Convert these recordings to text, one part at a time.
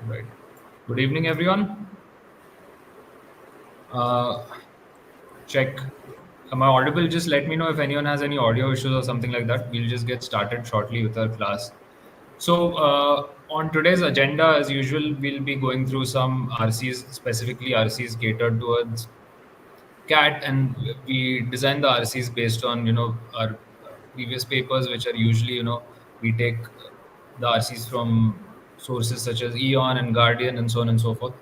Right. Good evening, everyone. Uh, check. Am I audible? Just let me know if anyone has any audio issues or something like that. We'll just get started shortly with our class. On today's agenda, as usual, we'll be going through some RCs, specifically RCs catered towards CAT, and we design the RCs based on our previous papers, which are usually we take the RCs from sources such as Eon and Guardian and so on and so forth.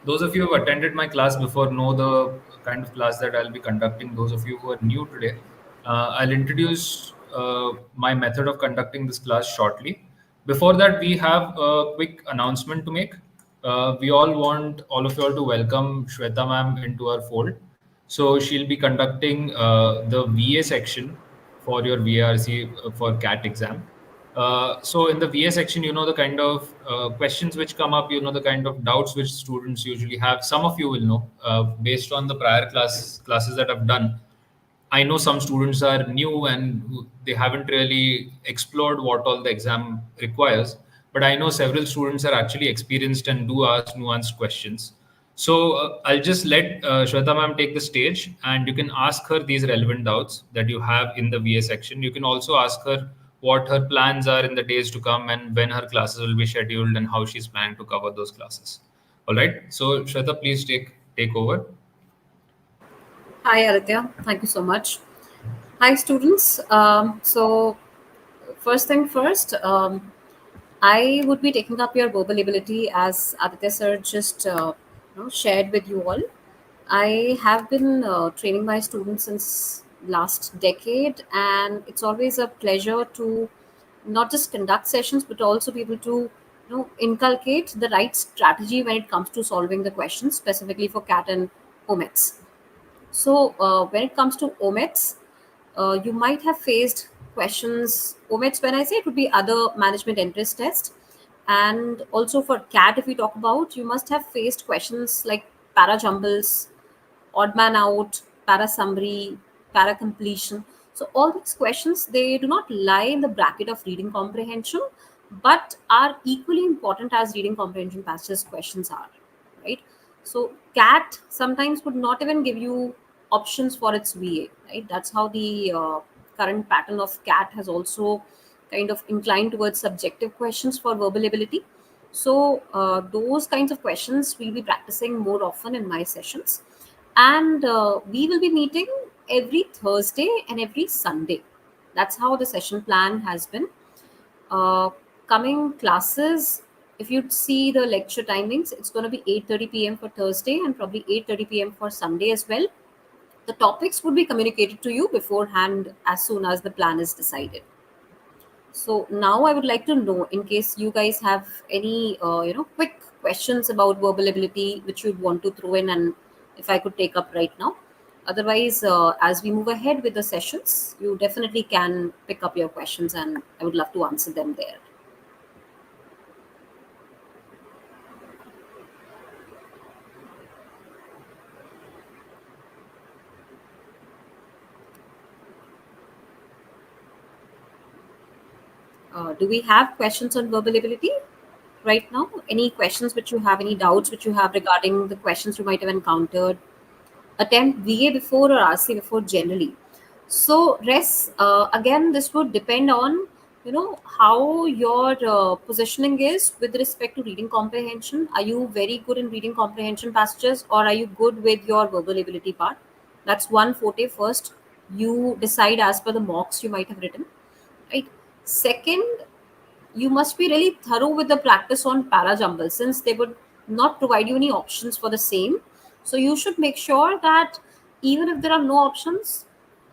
Those of you who have attended my class before know the kind of class that I'll be conducting. Those of you who are new today, I'll introduce my method of conducting this class shortly. Before that, we have a quick announcement to make. We all want all of you all to welcome Shweta ma'am into our fold. So she'll be conducting the VA section for your VARC for CAT exam. So in the VA section, the kind of questions which come up, the kind of doubts which students usually have. Some of you will know based on the prior classes that I've done. I know some students are new and they haven't really explored what all the exam requires, but I know several students are actually experienced and do ask nuanced questions. So I'll just let Shweta ma'am take the stage, and you can ask her these relevant doubts that you have in the VA section. You can also ask her what her plans are in the days to come and when her classes will be scheduled and how she's planning to cover those classes. All right. So Shweta, please take over. Hi, Aditya. Thank you so much. Hi, students. First thing first, I would be taking up your verbal ability as Aditya sir just shared with you all. I have been training my students since last decade, and it's always a pleasure to not just conduct sessions but also be able to inculcate the right strategy when it comes to solving the questions specifically for CAT and OMETs. So, when it comes to OMETs, you might have faced questions. OMETs, when I say it, would be other management interest test. And also for CAT, if we talk about, you must have faced questions like para jumbles, odd man out, para summary, para completion. So, all these questions, they do not lie in the bracket of reading comprehension, but are equally important as reading comprehension passages questions are, right? So CAT sometimes would not even give you options for its VA, right? That's how the current pattern of CAT has also kind of inclined towards subjective questions for verbal ability. So those kinds of questions we'll be practicing more often in my sessions, and we will be meeting every Thursday and every Sunday. That's how the session plan has been. uh, Coming classes, if you see the lecture timings, it's going to be 8:30 p.m. for Thursday and probably 8:30 p.m. for Sunday as well. The topics would be communicated to you beforehand as soon as the plan is decided. So now I would like to know, in case you guys have any quick questions about verbal ability which you'd want to throw in, and if I could take up right now. Otherwise, as we move ahead with the sessions, you definitely can pick up your questions and I would love to answer them there. Do we have questions on verbal ability right now? Any questions which you have, any doubts which you have regarding the questions you might have encountered? Attempt VA before or RC before generally. So, Res, again, this would depend on how your positioning is with respect to reading comprehension. Are you very good in reading comprehension passages, or are you good with your verbal ability part? That's one forte. First, you decide as per the mocks you might have written, right? Second, you must be really thorough with the practice on para jumble, since they would not provide you any options for the same. So you should make sure that even if there are no options,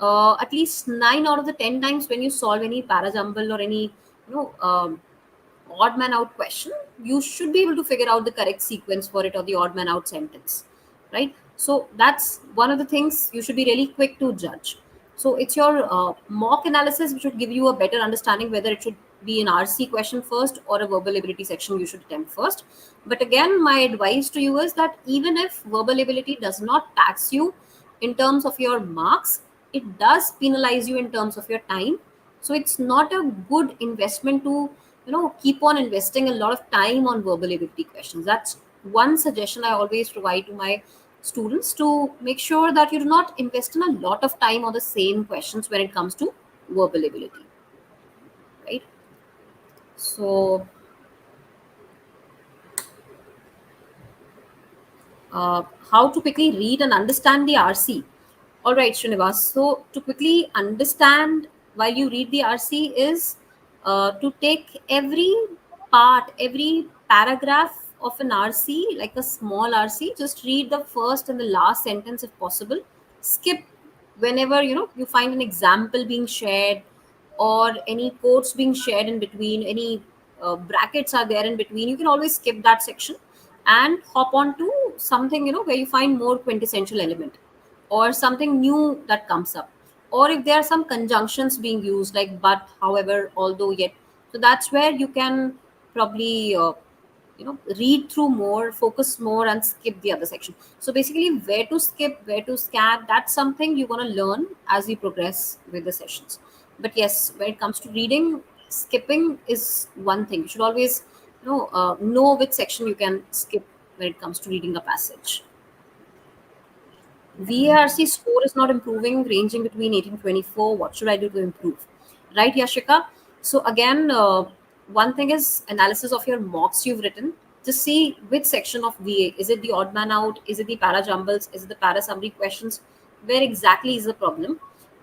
at least 9 out of the 10 times when you solve any para jumble or any odd man out question, you should be able to figure out the correct sequence for it or the odd man out sentence, right? So that's one of the things you should be really quick to judge. So it's your mock analysis which would give you a better understanding whether it should be an RC question first or a verbal ability section you should attempt first. But again, my advice to you is that even if verbal ability does not tax you in terms of your marks, it does penalize you in terms of your time. So it's not a good investment to keep on investing a lot of time on verbal ability questions. That's one suggestion I always provide to my students, to make sure that you do not invest in a lot of time on the same questions when it comes to verbal ability, right? So, how to quickly read and understand the RC. All right, Srinivas. So, to quickly understand while you read the RC is to take every part, every paragraph of an RC, like a small RC, just read the first and the last sentence if possible. Skip whenever you find an example being shared, or any quotes being shared in between, any brackets are there in between, you can always skip that section and hop on to something where you find more quintessential element or something new that comes up, or if there are some conjunctions being used like but, however, although, yet. So that's where you can probably read through more, focus more, and skip the other section. So basically, where to skip, where to scan, that's something you're going to learn as you progress with the sessions. But yes, when it comes to reading, skipping is one thing. You should always know which section you can skip when it comes to reading a passage. VARC score is not improving, ranging between 18 to 24. What should I do to improve? Right, Yashika? So, again, one thing is analysis of your mocks you've written. Just see which section of VA. Is it the odd man out? Is it the para jumbles? Is it the para summary questions? Where exactly is the problem?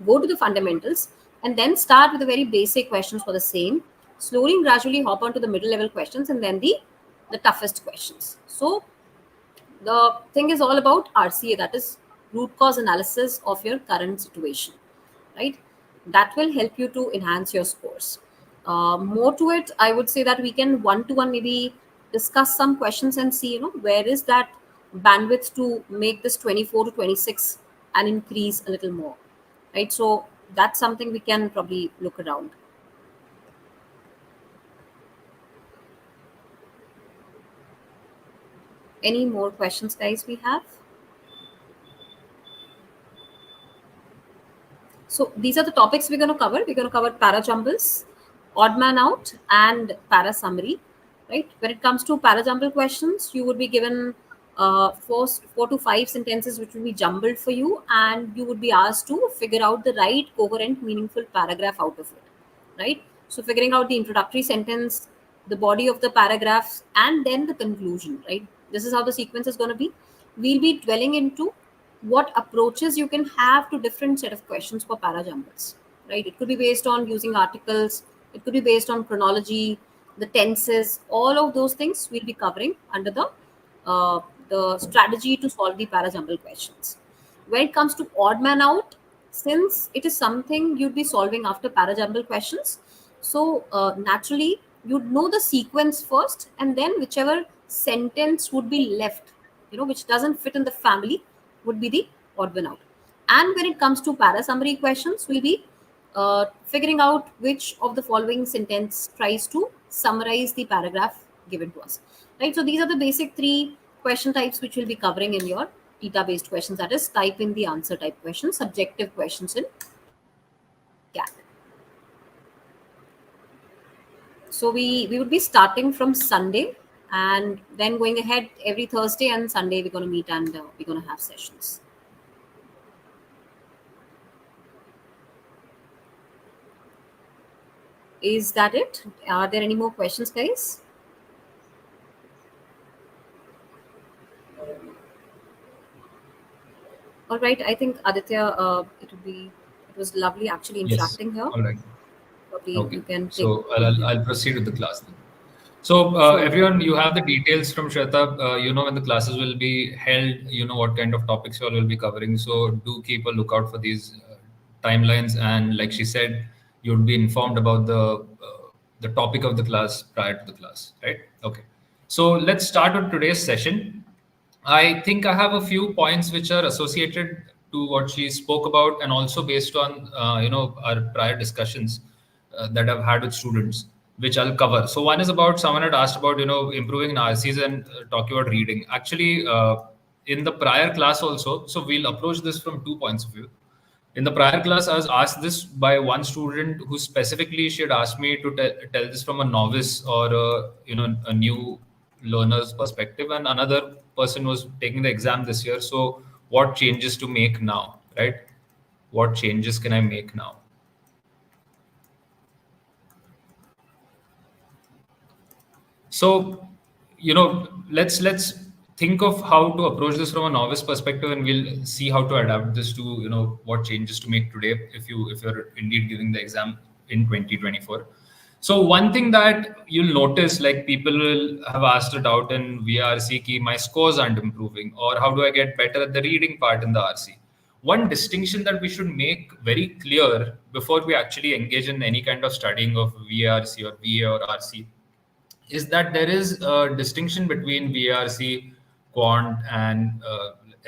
Go to the fundamentals and then start with the very basic questions for the same. Slowly and gradually hop on to the middle level questions and then the toughest questions. So, the thing is all about RCA, that is root cause analysis of your current situation, right? That will help you to enhance your scores. More to it, I would say that we can one to one maybe discuss some questions and see, where is that bandwidth to make this 24 to 26 and increase a little more, right? So that's something we can probably look around. Any more questions, guys, we have? So these are the topics we're going to cover. We're going to cover para jumbles, odd man out, and para summary. Right. When it comes to para jumble questions, you would be given four to five sentences which will be jumbled for you, and you would be asked to figure out the right, coherent, meaningful paragraph out of it. Right. So figuring out the introductory sentence, the body of the paragraphs, and then the conclusion. Right. This is how the sequence is going to be. We'll be dwelling into what approaches you can have to different set of questions for parajumbles, right? It could be based on using articles, it could be based on chronology, the tenses, all of those things we'll be covering under uh, the strategy to solve the parajumble questions. When it comes to odd man out, since it is something you'd be solving after parajumble questions, so naturally you'd know the sequence first, and then whichever sentence would be left, which doesn't fit in the family, would be the odd one out. And when it comes to para summary questions, we'll be figuring out which of the following sentence tries to summarize the paragraph given to us. Right. So these are the basic three question types which we'll be covering in your TETA based questions. That is, type in the answer type questions, subjective questions in CAT. So we would be starting from Sunday and then going ahead every Thursday and Sunday we're going to meet and we're going to have sessions. Is that it? Are there any more questions, guys? All right. I think Aditya, it was lovely actually Yes. interacting here. All right. Probably Okay. you can take So take the I'll proceed with the class then. So sure. everyone, you have the details from Shweta. You know when the classes will be held. You know what kind of topics you all will be covering. So do keep a lookout for these timelines. And like she said, you'd be informed about the topic of the class prior to the class, right? Okay. So let's start with today's session. I think I have a few points which are associated to what she spoke about, and also based on our prior discussions that I've had with students, which I'll cover. So one is about, someone had asked about improving in RCs and talking about reading. Actually, in the prior class also, so we'll approach this from two points of view. In the prior class, I was asked this by one student who specifically she had asked me to tell this from a novice or a new learner's perspective, and another person was taking the exam this year. So, what changes to make now, right? What changes can I make now? So, let's think of how to approach this from a novice perspective, and we'll see how to adapt this to what changes to make today if you're indeed giving the exam in 2024. So one thing that you'll notice, like people will have asked it out in VRC, ki my scores aren't improving, or how do I get better at the reading part in the RC? One distinction that we should make very clear before we actually engage in any kind of studying of VRC or VA or RC is that there is a distinction between VRC, quant, and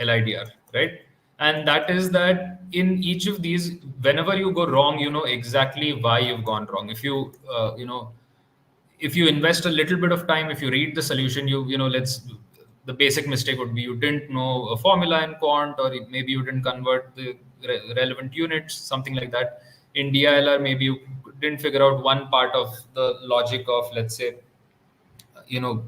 LIDR, right? And that is that in each of these, whenever you go wrong, you know exactly why you've gone wrong. If you invest a little bit of time, if you read the solution, the basic mistake would be you didn't know a formula in quant, or maybe you didn't convert the relevant units, something like that. In DILR, maybe you didn't figure out one part of the logic of, let's say, you know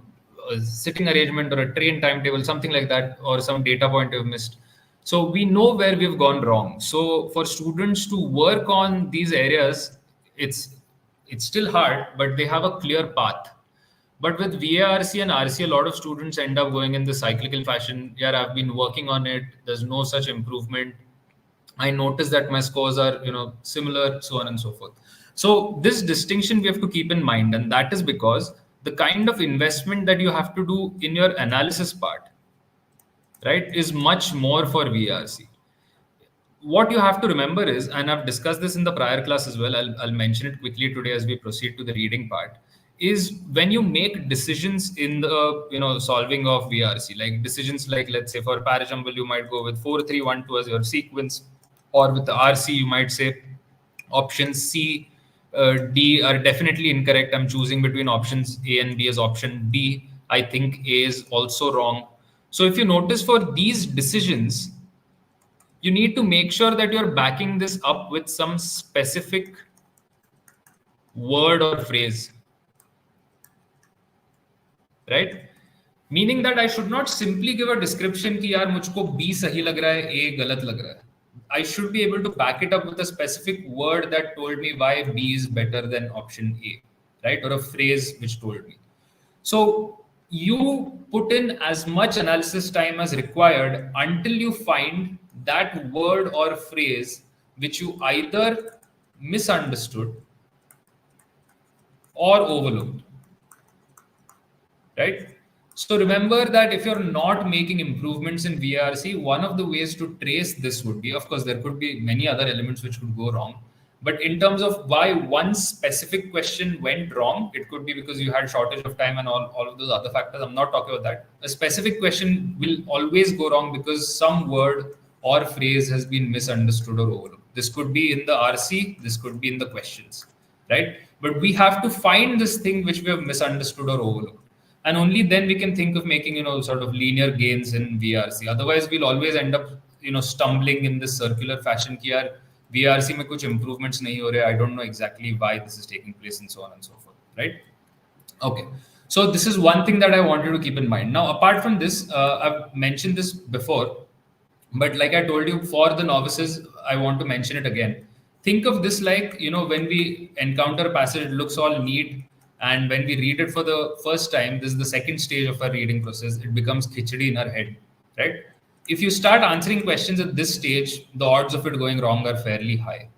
a sitting arrangement or a train timetable, something like that, or some data point you've missed. So we know where we've gone wrong. So for students to work on these areas, it's still hard, but they have a clear path. But with VARC and RC, a lot of students end up going in the cyclical fashion. Yeah, I've been working on it, there's no such improvement. I notice that my scores are, similar, so on and so forth. So this distinction we have to keep in mind, and that is because the kind of investment that you have to do in your analysis part, right, is much more for VRC. What you have to remember is, and I've discussed this in the prior class as well, I'll mention it quickly today as we proceed to the reading part, is when you make decisions in the solving of VRC, like decisions like, let's say for parajumble, you might go with 4-3-1-2 as your sequence, or with the RC, you might say options C, D are definitely incorrect. I'm choosing between options A and B as option D. I think A is also wrong. So if you notice, for these decisions, you need to make sure that you're backing this up with some specific word or phrase, right? Meaning that I should not simply give a description कि यार मुझको B सही लग रहा है, A गलत लग रहा है. I should be able to back it up with a specific word that told me why B is better than option A, right? Or a phrase which told me. So you put in as much analysis time as required until you find that word or phrase which you either misunderstood or overlooked, right? So remember that if you're not making improvements in VRC, one of the ways to trace this would be, of course, there could be many other elements which could go wrong. But in terms of why one specific question went wrong, it could be because you had shortage of time and all of those other factors. I'm not talking about that. A specific question will always go wrong because some word or phrase has been misunderstood or overlooked. This could be in the RC, this could be in the questions, right? But we have to find this thing which we have misunderstood or overlooked, and only then we can think of making sort of linear gains in VRC. Otherwise we'll always end up stumbling in this circular fashion ki yaar VRC mein kuch improvements nahi ho rahe, I don't know exactly why this is taking place, and so on and so forth, right? Okay, so this is one thing that I wanted to keep in mind. Now apart from this, I've mentioned this before, but like I told you, for the novices I want to mention it again. Think of this like, when we encounter a passage, it looks all neat, and when we read it for the first time, this is the second stage of our reading process, it becomes khichdi in our head, right? If you start answering questions at this stage, the odds of it going wrong are fairly high.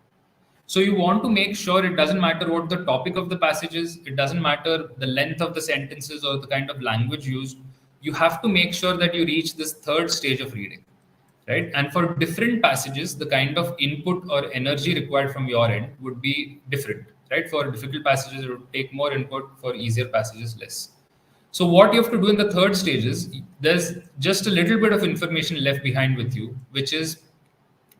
So you want to make sure it doesn't matter what the topic of the passage is, it doesn't matter the length of the sentences or the kind of language used. You have to make sure that you reach this third stage of reading, right? And for different passages, the kind of input or energy required from your end would be different, right? For difficult passages, it would take more input, for easier passages, less. So what you have to do in the third stage is, there's just a little bit of information left behind with you, which is,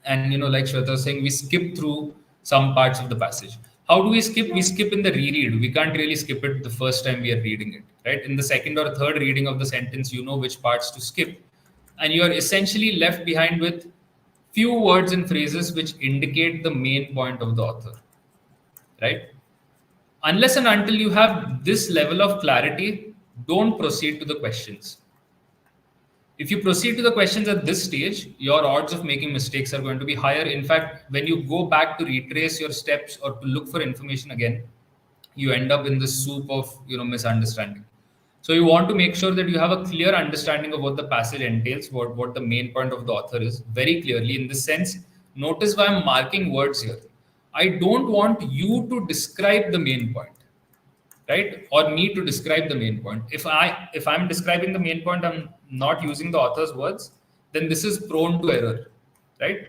and like Shweta was saying, we skip through some parts of the passage. How do we skip? We skip in the reread. We can't really skip it the first time we are reading it, right? In the second or third reading of the sentence, you know which parts to skip. And you are essentially left behind with few words and phrases which indicate the main point of the author, right? Unless and until you have this level of clarity, don't proceed to the questions. If you proceed to the questions at this stage, your odds of making mistakes are going to be higher. In fact, when you go back to retrace your steps or to look for information again, you end up in this soup of misunderstanding. So you want to make sure that you have a clear understanding of what the passage entails, what the main point of the author is very clearly. In this sense, notice why I'm marking words here. I don't want you to describe the main point, right, or me to describe the main point. If I'm describing the main point, I'm not using the author's words, then this is prone to error, right?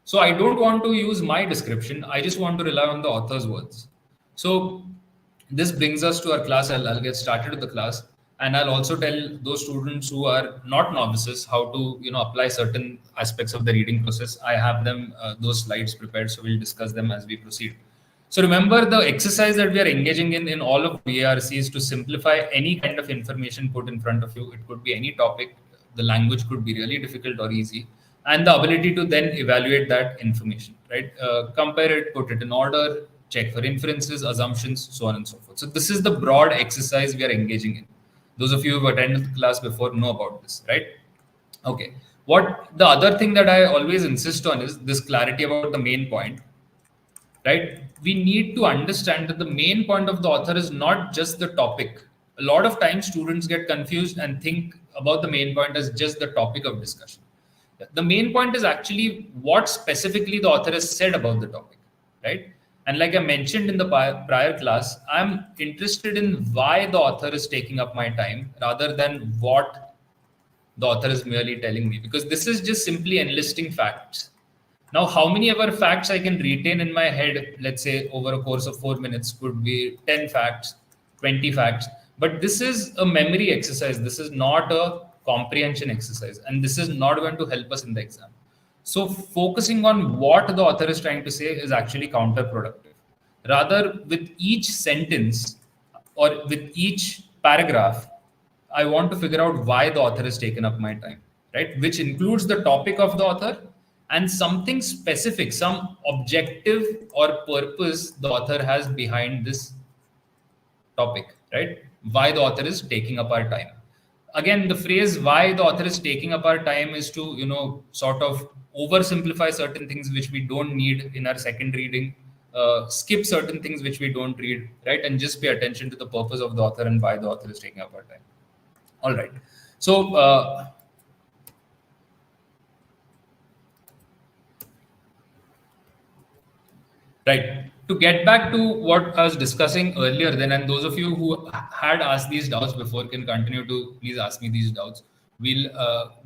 So I don't want to use my description, I just want to rely on the author's words. So this brings us to our class. I'll get started with the class, and I'll also tell those students who are not novices how to apply certain aspects of the reading process. I have them those slides prepared, so we'll discuss them as we proceed. So remember, the exercise that we are engaging in all of VARC is to simplify any kind of information put in front of you. It could be any topic. The language could be really difficult or easy, and the ability to then evaluate that information, right? Compare it, put it in order, check for inferences, assumptions, so on and so forth. So this is the broad exercise we are engaging in. Those of you who have attended the class before know about this, right? Okay. What the other thing that I always insist on is this clarity about the main point, right? We need to understand that the main point of the author is not just the topic. A lot of times students get confused and think about the main point as just the topic of discussion. The main point is actually what specifically the author has said about the topic, right? And like I mentioned in the prior class, I'm interested in why the author is taking up my time rather than what the author is merely telling me, because this is just simply enlisting facts. Now, how many ever facts I can retain in my head, let's say over a course of 4 minutes, could be 10 facts, 20 facts. But this is a memory exercise. This is not a comprehension exercise. And this is not going to help us in the exam. So focusing on what the author is trying to say is actually counterproductive. Rather, with each sentence or with each paragraph, I want to figure out why the author has taken up my time, right? Which includes the topic of the author and something specific, some objective or purpose the author has behind this topic, right? Why the author is taking up our time. Again, the phrase why the author is taking up our time is to, sort of oversimplify certain things which we don't need in our second reading, skip certain things which we don't read, right? And just pay attention to the purpose of the author and why the author is taking up our time. All right. So, right. To get back to what I was discussing earlier, then, and those of you who had asked these doubts before can continue to please ask me these doubts. We'll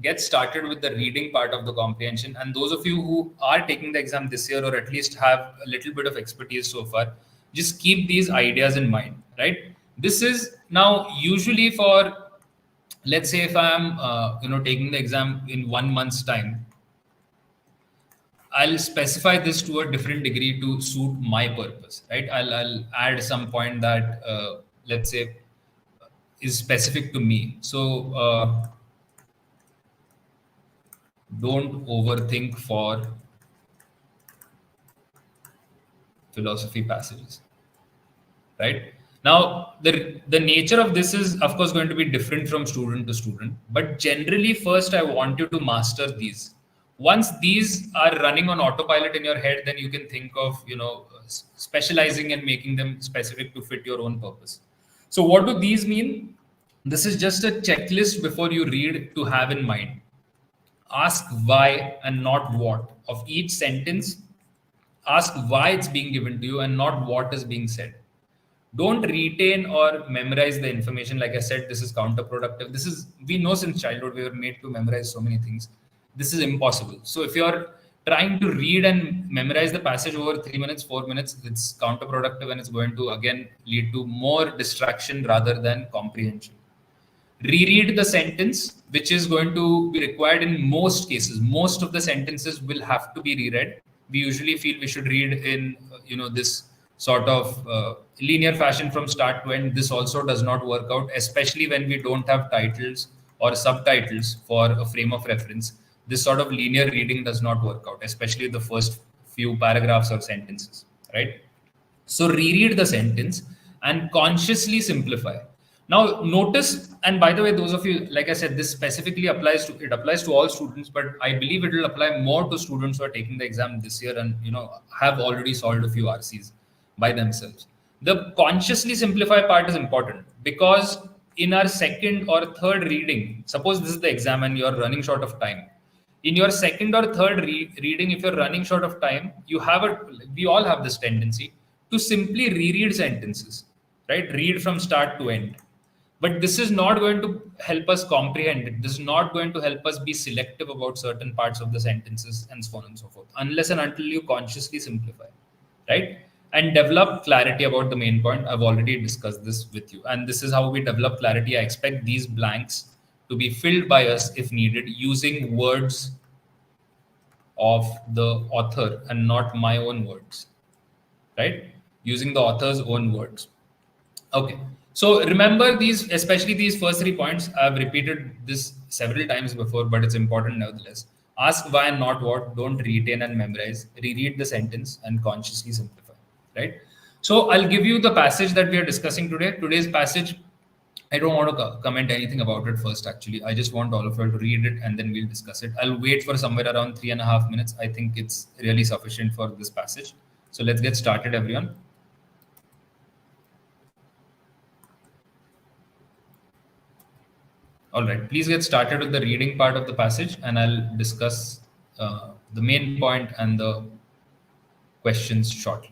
get started with the reading part of the comprehension. And those of you who are taking the exam this year, or at least have a little bit of expertise so far, just keep these ideas in mind, right? This is now usually for, let's say, if I'm, taking the exam in 1 month's time, I'll specify this to a different degree to suit my purpose, right? I'll add some point that, let's say, is specific to me. So don't overthink for philosophy passages, right? Now, the nature of this is, of course, going to be different from student to student. But generally, first, I want you to master these. Once these are running on autopilot in your head, then you can think of, specializing and making them specific to fit your own purpose. So what do these mean? This is just a checklist before you read to have in mind. Ask why and not what of each sentence. Ask why it's being given to you and not what is being said. Don't retain or memorize the information. Like I said, this is counterproductive. This is, we know since childhood we were made to memorize so many things. This is impossible. So if you're trying to read and memorize the passage over 3 minutes, 4 minutes, it's counterproductive, and it's going to again lead to more distraction rather than comprehension. Reread the sentence, which is going to be required in most cases. Most of the sentences will have to be reread. We usually feel we should read in, this sort of linear fashion from start to end. This also does not work out, especially when we don't have titles or subtitles for a frame of reference. this sort of linear reading does not work out, especially the first few paragraphs or sentences, right? So reread the sentence and consciously simplify. Now notice, and by the way, those of you, like I said, this specifically applies to all students, but I believe it will apply more to students who are taking the exam this year and have already solved a few RCs by themselves. The consciously simplify part is important because in our second or third reading, suppose this is the exam and you're running short of time, in your second or third reading, if you're running short of time, we all have this tendency to simply reread sentences, right? Read from start to end. But this is not going to help us comprehend it. This is not going to help us be selective about certain parts of the sentences and so on and so forth, unless and until you consciously simplify, right? And develop clarity about the main point. I've already discussed this with you. And this is how we develop clarity. I expect these blanks to be filled by us if needed using words of the author and not my own words, right? Using the author's own words. Okay. So remember these, especially these first 3 points. I've repeated this several times before, but it's important nevertheless. Ask why and not what. Don't retain and memorize. Reread the sentence and consciously simplify. Right. So I'll give you the passage that we are discussing today. Today's passage, I don't want to comment anything about it first, actually. I just want all of you to read it and then we'll discuss it. I'll wait for somewhere around 3.5 minutes. I think it's really sufficient for this passage. So let's get started, everyone. All right, please get started with the reading part of the passage and I'll discuss the main point and the questions shortly.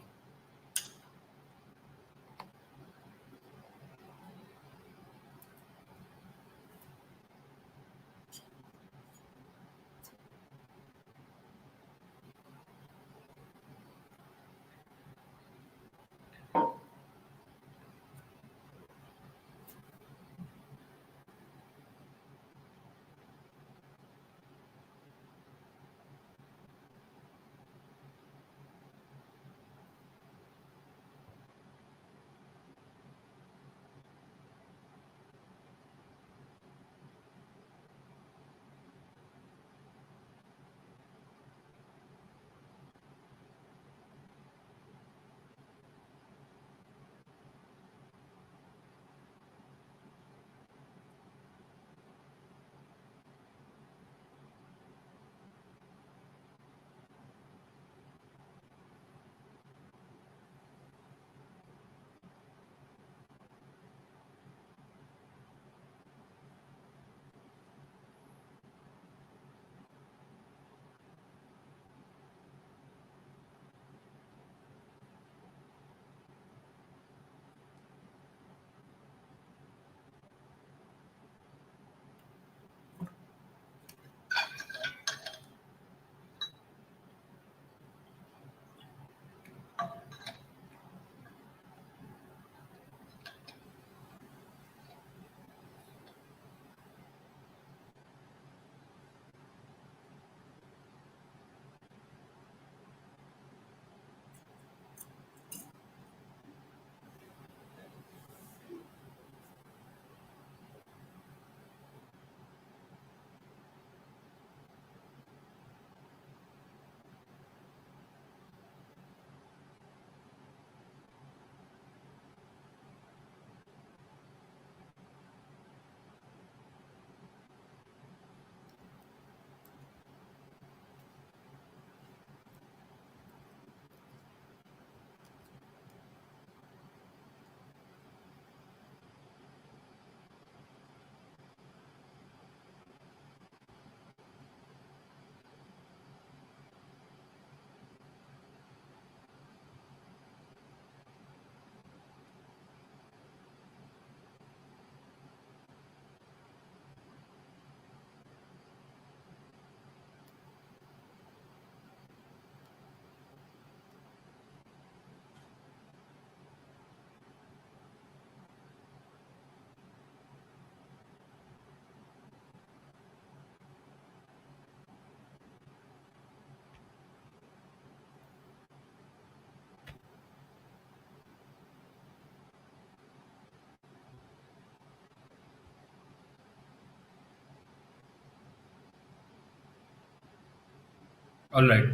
All right.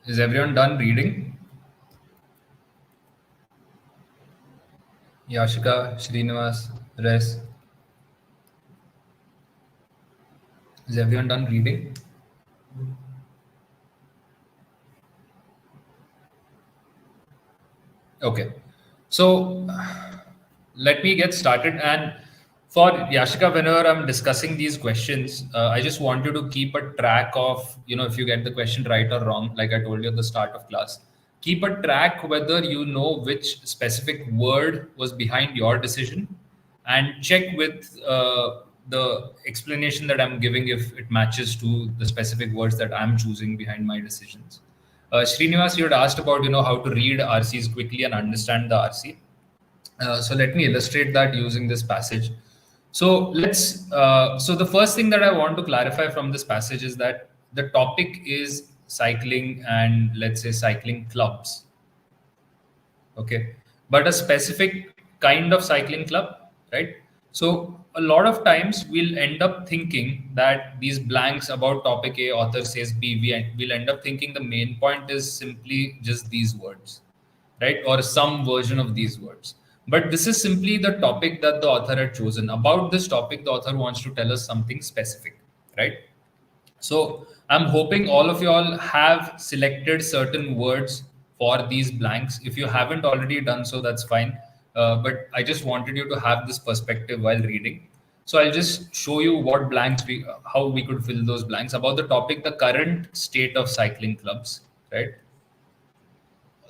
Is everyone done reading? Yashika, Srinivas, Res. Is everyone done reading? Okay. So let me get started. And for Yashika, whenever I'm discussing these questions, I just want you to keep a track of, if you get the question right or wrong, like I told you at the start of class, keep a track whether you know which specific word was behind your decision, and check with the explanation that I'm giving if it matches to the specific words that I'm choosing behind my decisions. Srinivas, you had asked about how to read RCs quickly and understand the RC. So let me illustrate that using this passage. So let's. So the first thing that I want to clarify from this passage is that the topic is cycling and, let's say, cycling clubs. Okay, but a specific kind of cycling club, right? So a lot of times we'll end up thinking that these blanks about topic A, author says B, we'll end up thinking the main point is simply just these words, right, or some version of these words. But this is simply the topic that the author had chosen. About this topic, the author wants to tell us something specific, right? So I'm hoping all of you all have selected certain words for these blanks. If you haven't already done so, that's fine. But I just wanted you to have this perspective while reading. So I'll just show you what blanks how we could fill those blanks about the topic, the current state of cycling clubs, right?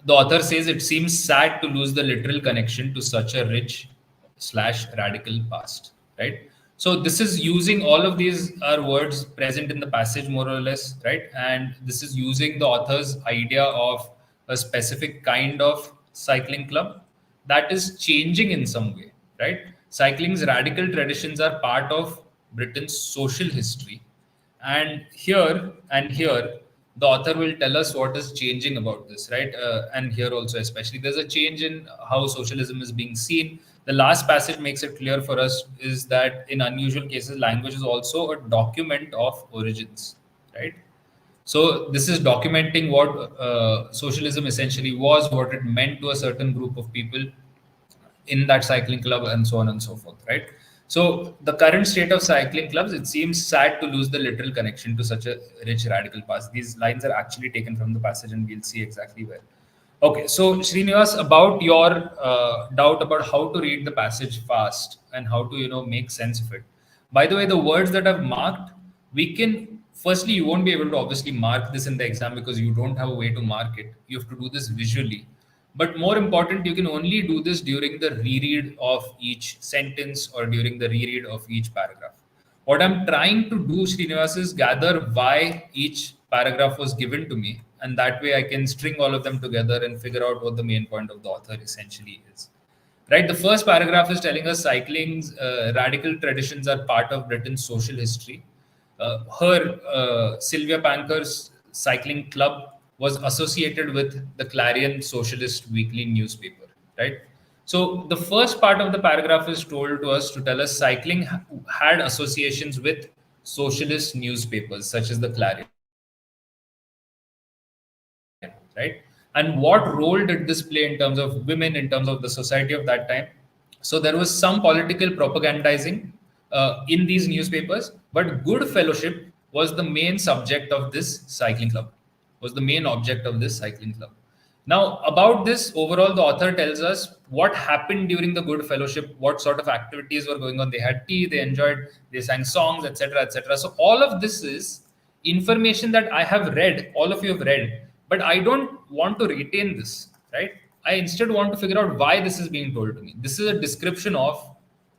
The author says it seems sad to lose the literal connection to such a rich slash radical past, right? So this is using all of these are words present in the passage more or less, right? And this is using the author's idea of a specific kind of cycling club that is changing in some way, right? Cycling's radical traditions are part of Britain's social history, and here the author will tell us what is changing about this, right? And here also, especially, there's a change in how socialism is being seen. The last passage makes it clear for us is that in unusual cases, language is also a document of origins, right? So this is documenting what socialism essentially was, what it meant to a certain group of people in that cycling club, and so on and so forth, right? So the current state of cycling clubs, it seems sad to lose the literal connection to such a rich radical past. These lines are actually taken from the passage, and we'll see exactly where. Okay, so Srinivas, about your doubt about how to read the passage fast and how to make sense of it. By the way, the words that I've marked, we can firstly, you won't be able to obviously mark this in the exam because you don't have a way to mark it. You have to do this visually. But more important, you can only do this during the reread of each sentence or during the reread of each paragraph. What I'm trying to do, Srinivas, is gather why each paragraph was given to me, and that way I can string all of them together and figure out what the main point of the author essentially is. Right, the first paragraph is telling us cycling's radical traditions are part of Britain's social history. Her Sylvia Pankhurst's cycling club was associated with the Clarion Socialist Weekly newspaper. Right. So the first part of the paragraph is told to us to tell us cycling had associations with socialist newspapers such as the Clarion, right? And what role did this play in terms of women, in terms of the society of that time? So there was some political propagandizing in these newspapers, but good fellowship was the main subject of this cycling club, was the main object of this cycling club. Now, about this, overall, the author tells us what happened during the good fellowship, what sort of activities were going on. They had tea, they enjoyed, they sang songs, etc., etc. So all of this is information that I have read, all of you have read, but I don't want to retain this, right? I instead want to figure out why this is being told to me. This is a description of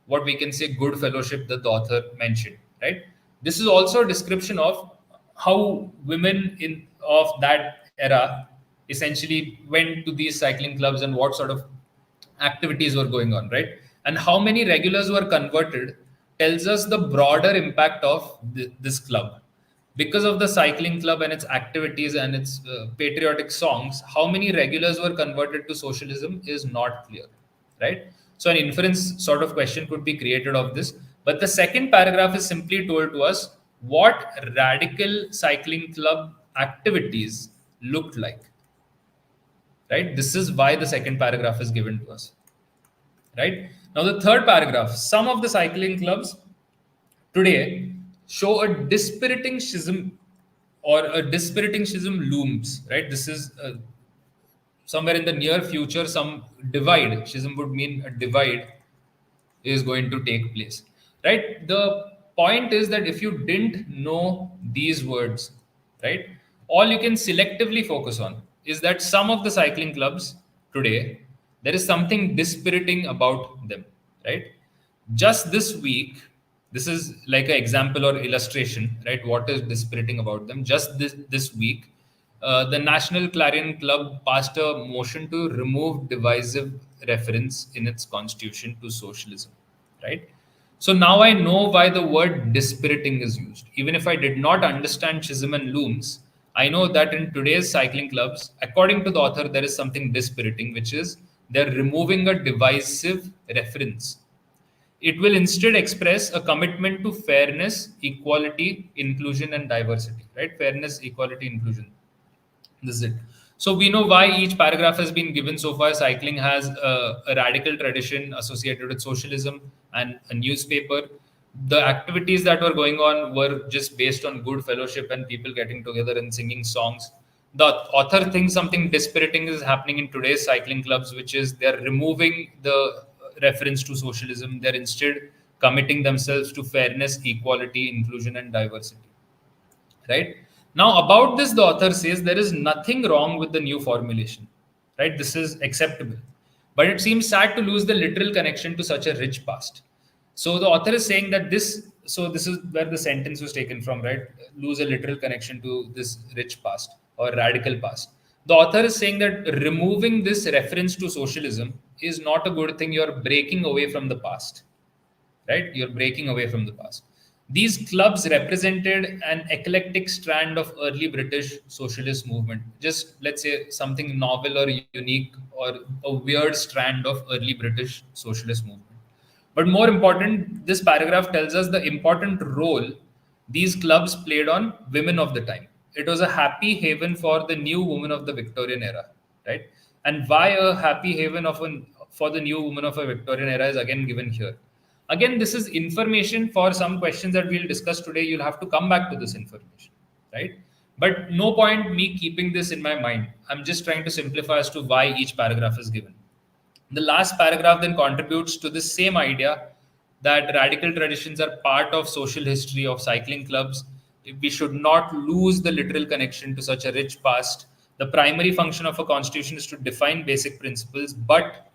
what we can say good fellowship that the author mentioned, right? This is also a description of how women in of that era essentially went to these cycling clubs and what sort of activities were going on, right? And how many regulars were converted tells us the broader impact of this club. Because of the cycling club and its activities and its patriotic songs, how many regulars were converted to socialism is not clear, right? So an inference sort of question could be created of this. But the second paragraph is simply told to us what radical cycling club activities looked like. Right? This is why the second paragraph is given to us. Right? Now, the third paragraph, some of the cycling clubs today show a dispiriting schism, or a dispiriting schism looms. Right? This is somewhere in the near future, some divide. Schism would mean a divide is going to take place. Right? The point is that if you didn't know these words, right, all you can selectively focus on is that some of the cycling clubs today, there is something dispiriting about them. Right? Just this week, this is like an example or illustration, right? What is dispiriting about them? Just this week, the National Clarion Club passed a motion to remove divisive reference in its constitution to socialism, right? So now I know why the word dispiriting is used. Even if I did not understand schism and looms, I know that in today's cycling clubs, according to the author, there is something dispiriting, which is they're removing a divisive reference. It will instead express a commitment to fairness, equality, inclusion, and diversity. Right? Fairness, equality, inclusion. This is it. So we know why each paragraph has been given so far. Cycling has a radical tradition associated with socialism and a newspaper. The activities that were going on were just based on good fellowship and people getting together and singing songs. The author thinks something dispiriting is happening in today's cycling clubs, which is they're removing the reference to socialism. They're instead committing themselves to fairness, equality, inclusion, and diversity. Right? Now, about this, the author says there is nothing wrong with the new formulation. Right? This is acceptable. But it seems sad to lose the literal connection to such a rich past. So the author is saying that this is where the sentence was taken from, right? Lose a literal connection to this rich past or radical past. The author is saying that removing this reference to socialism is not a good thing. You're breaking away from the past, right? You're breaking away from the past. These clubs represented an eclectic strand of early British socialist movement. Just let's say something novel or unique or a weird strand of early British socialist movement. But more important, this paragraph tells us the important role these clubs played on women of the time. It was a happy haven for the new woman of the Victorian era, right? And why a happy haven for the new woman of a Victorian era is again given here. Again, this is information for some questions that we'll discuss today. You'll have to come back to this information, right? But no point me keeping this in my mind. I'm just trying to simplify as to why each paragraph is given. The last paragraph then contributes to the same idea that radical traditions are part of social history of cycling clubs. We should not lose the literal connection to such a rich past. The primary function of a constitution is to define basic principles, but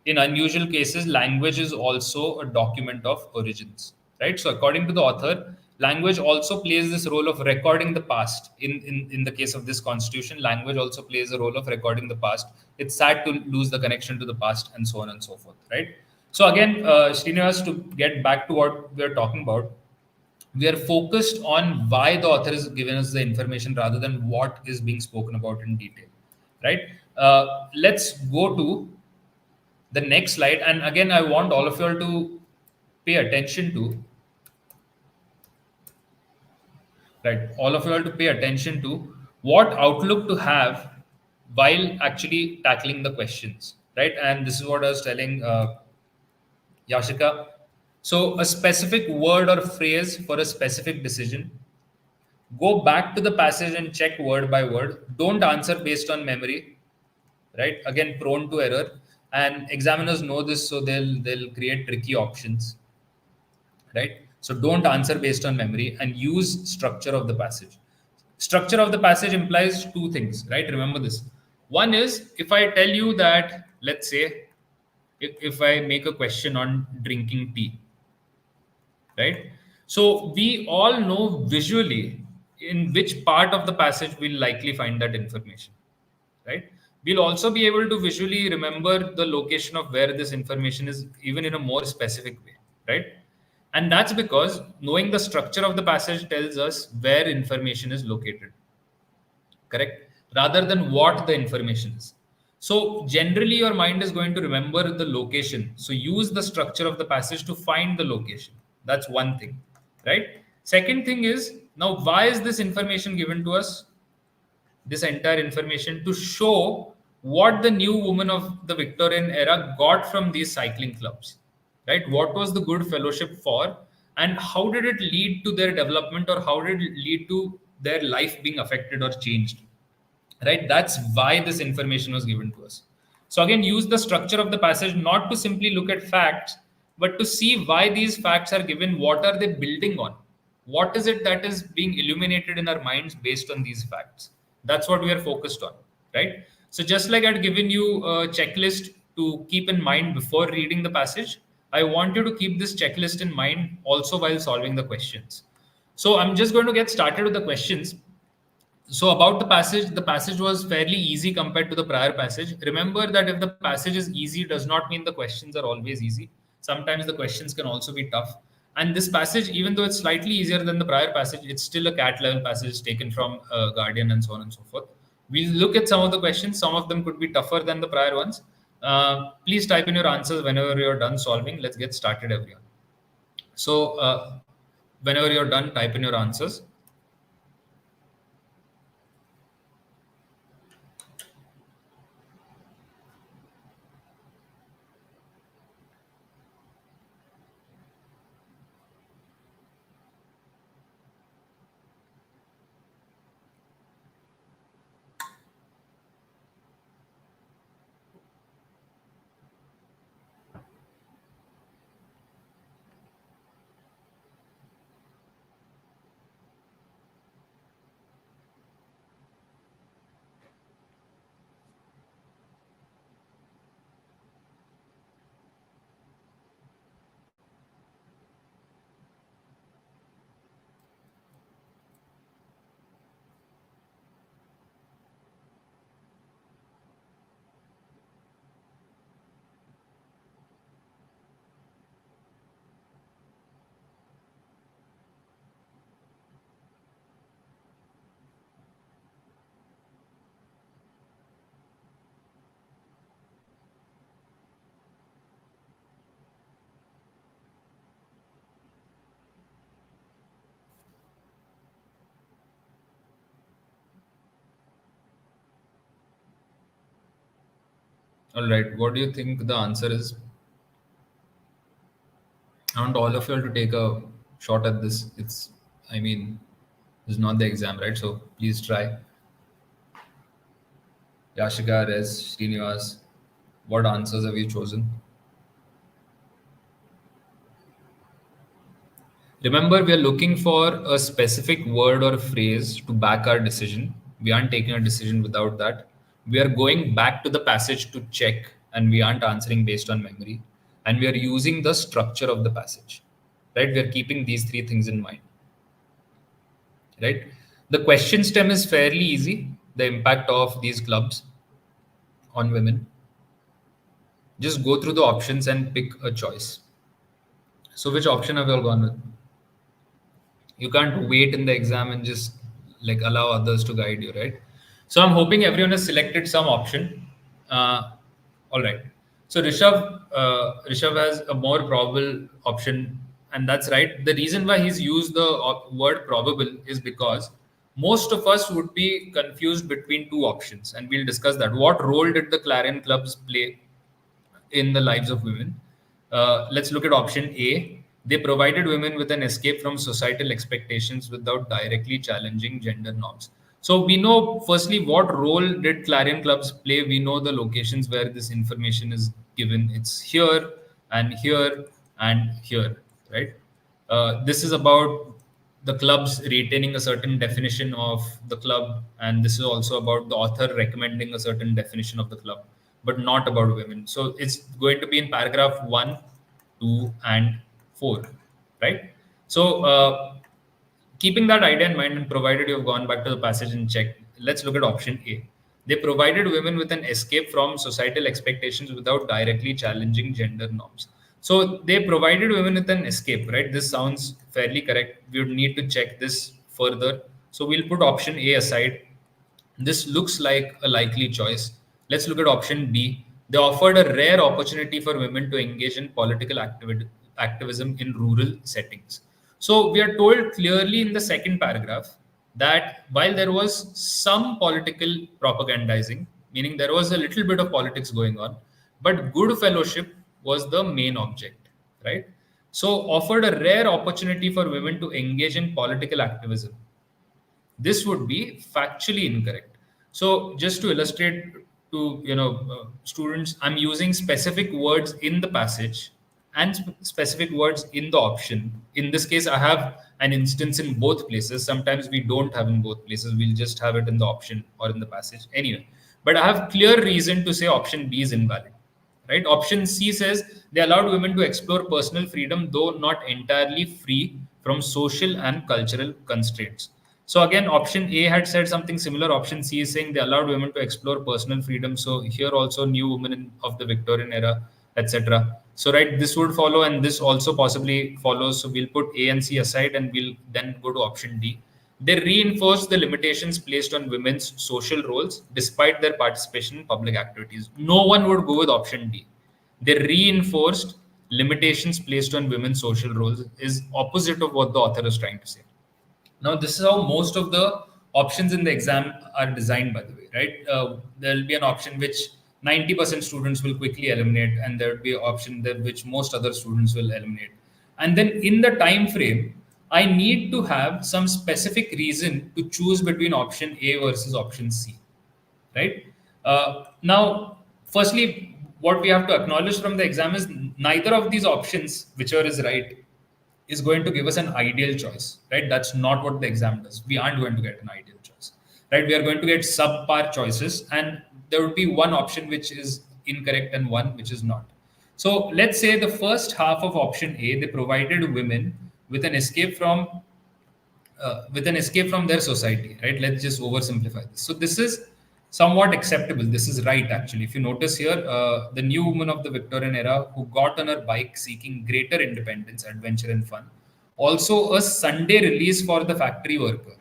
in unusual cases, language is also a document of origins. Right? So, according to the author, language also plays this role of recording the past. In the case of this constitution, language also plays a role of recording the past. It's sad to lose the connection to the past, and so on and so forth. Right? So, again, Srinivas, to get back to what we're talking about, we are focused on why the author has given us the information rather than what is being spoken about in detail. Right? Let's go to the next slide. And again, I want all of you all to pay attention to, right? All of you all to pay attention to what outlook to have while actually tackling the questions, right? And this is what I was telling Yashika. So, a specific word or phrase for a specific decision. Go back to the passage and check word by word. Don't answer based on memory, right? Again, prone to error. And examiners know this, so they'll create tricky options, right? So don't answer based on memory and use structure of the passage. Structure of the passage implies two things, right? Remember this. One is if I tell you that, let's say, if I make a question on drinking tea, right? So we all know visually in which part of the passage we'll likely find that information, right? We'll also be able to visually remember the location of where this information is, even in a more specific way, right? And that's because knowing the structure of the passage tells us where information is located, correct? Rather than what the information is. So generally, your mind is going to remember the location. So use the structure of the passage to find the location. That's one thing, right? Second thing is, now why is this information given to us? this entire information to show what the new women of the Victorian era got from these cycling clubs, right? What was the good fellowship for, and how did it lead to their development, or how did it lead to their life being affected or changed, right? That's why this information was given to us. So again, use the structure of the passage not to simply look at facts, but to see why these facts are given. What are they building on? What is it that is being illuminated in our minds based on these facts? That's what we are focused on, right? So just like I'd given you a checklist to keep in mind before reading the passage, I want you to keep this checklist in mind also while solving the questions. So I'm just going to get started with the questions. So about the passage was fairly easy compared to the prior passage. Remember that if the passage is easy does not mean the questions are always easy. Sometimes the questions can also be tough. And this passage, even though it's slightly easier than the prior passage, it's still a CAT level passage taken from Guardian and so on and so forth. We'll look at some of the questions. Some of them could be tougher than the prior ones. Please type in your answers whenever you're done solving. Let's get started, everyone. So whenever you're done, type in your answers. All right. What do you think the answer is? I want all of you all to take a shot at this. I mean, it's not the exam, right? So please try. Yashika, Rez, Srinivas, what answers have you chosen? Remember, we are looking for a specific word or phrase to back our decision. We aren't taking a decision without that. We are going back to the passage to check, and we aren't answering based on memory. And we are using the structure of the passage, right? We are keeping these three things in mind, right? The question stem is fairly easy. The impact of these clubs on women. Just go through the options and pick a choice. So, which option have you all gone with? You can't wait in the exam and just like allow others to guide you, right? So I'm hoping everyone has selected some option. All right. So Rishabh has a more probable option, and that's right. The reason why he's used the word probable is because most of us would be confused between two options, and we'll discuss that. What role did the Clarion clubs play in the lives of women? Let's look at option A. They provided women with an escape from societal expectations without directly challenging gender norms. So we know, firstly, what role did Clarion clubs play? We know the locations where this information is given. It's here and here and here, right? This is about the clubs retaining a certain definition of the club, and this is also about the author recommending a certain definition of the club, but not about women. So it's going to be in paragraph 1, 2, and 4, right? So keeping that idea in mind, and provided you've gone back to the passage and checked, let's look at option A. They provided women with an escape from societal expectations without directly challenging gender norms. So they provided women with an escape, right? This sounds fairly correct. We would need to check this further. So we'll put option A aside. This looks like a likely choice. Let's look at option B. They offered a rare opportunity for women to engage in political activism in rural settings. So we are told clearly in the second paragraph that while there was some political propagandizing, meaning there was a little bit of politics going on, but good fellowship was the main object, right? So offered a rare opportunity for women to engage in political activism. This would be factually incorrect. So just to illustrate to students, I'm using specific words in the passage and specific words in the option. In this case, I have an instance in both places. Sometimes we don't have in both places, we'll just have it in the option or in the passage anyway. But I have clear reason to say option B is invalid, right? Option C says they allowed women to explore personal freedom, though not entirely free from social and cultural constraints. So again, option A had said something similar. Option C is saying they allowed women to explore personal freedom. So here also new women of the Victorian era, etc. So right, this would follow, and this also possibly follows. So we'll put A and C aside, and we'll then go to option D. They reinforced the limitations placed on women's social roles despite their participation in public activities. No one would go with option D. They reinforced limitations placed on women's social roles is opposite of what the author is trying to say. Now, this is how most of the options in the exam are designed, by the way, right? There'll be an option which 90% students will quickly eliminate, and there will be an option that which most other students will eliminate. And then in the time frame, I need to have some specific reason to choose between option A versus option C, right? Now, firstly, what we have to acknowledge from the exam is neither of these options, whichever is right, is going to give us an ideal choice, right? That's not what the exam does. We aren't going to get an ideal choice, right? We are going to get subpar choices, and there would be one option which is incorrect and one which is not. So let's say the first half of option A, they provided women with an escape from their society, right? Let's just oversimplify this. So this is somewhat acceptable. This is right, actually. If you notice here, the new woman of the Victorian era who got on her bike seeking greater independence, adventure, and fun. Also, a Sunday release for the factory worker,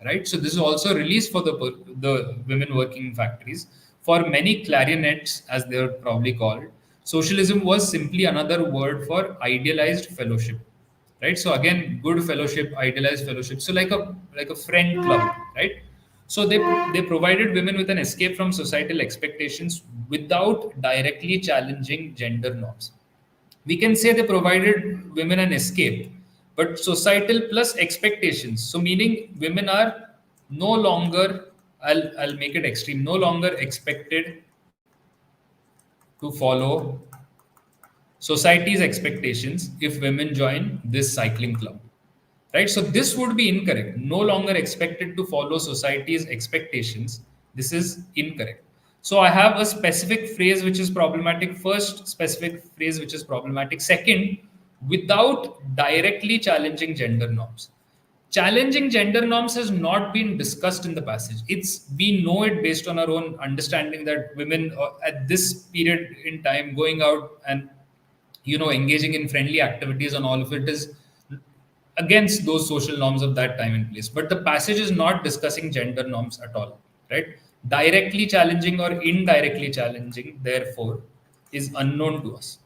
right? So this is also a release for the women working in factories. For many clarinets, as they were probably called, socialism was simply another word for idealized fellowship, right? So again, good fellowship, idealized fellowship. So like a friend club, right? So they provided women with an escape from societal expectations without directly challenging gender norms. We can say they provided women an escape, but societal plus expectations. So meaning women are no longer, I'll make it extreme, no longer expected to follow society's expectations if women join this cycling club, right? So this would be incorrect. No longer expected to follow society's expectations. This is incorrect. So I have a specific phrase which is problematic. First specific phrase which is problematic. Second, without directly challenging gender norms. Challenging gender norms has not been discussed in the passage. It's we know it based on our own understanding that women at this period in time going out and engaging in friendly activities and all of it is against those social norms of that time and place. But the passage is not discussing gender norms at all, right? Directly challenging or indirectly challenging, therefore, is unknown to us,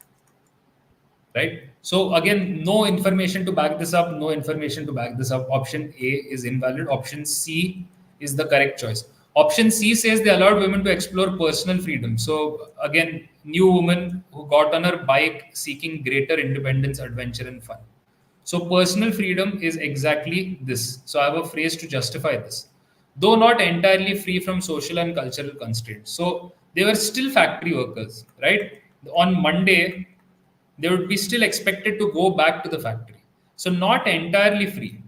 right? So again, no information to back this up, no information to back this up. Option A is invalid. Option C is the correct choice. Option C says they allowed women to explore personal freedom. So again, new woman who got on her bike seeking greater independence, adventure, and fun. So personal freedom is exactly this. So I have a phrase to justify this. Though not entirely free from social and cultural constraints. So they were still factory workers, right? On Monday, they would be still expected to go back to the factory. So not entirely free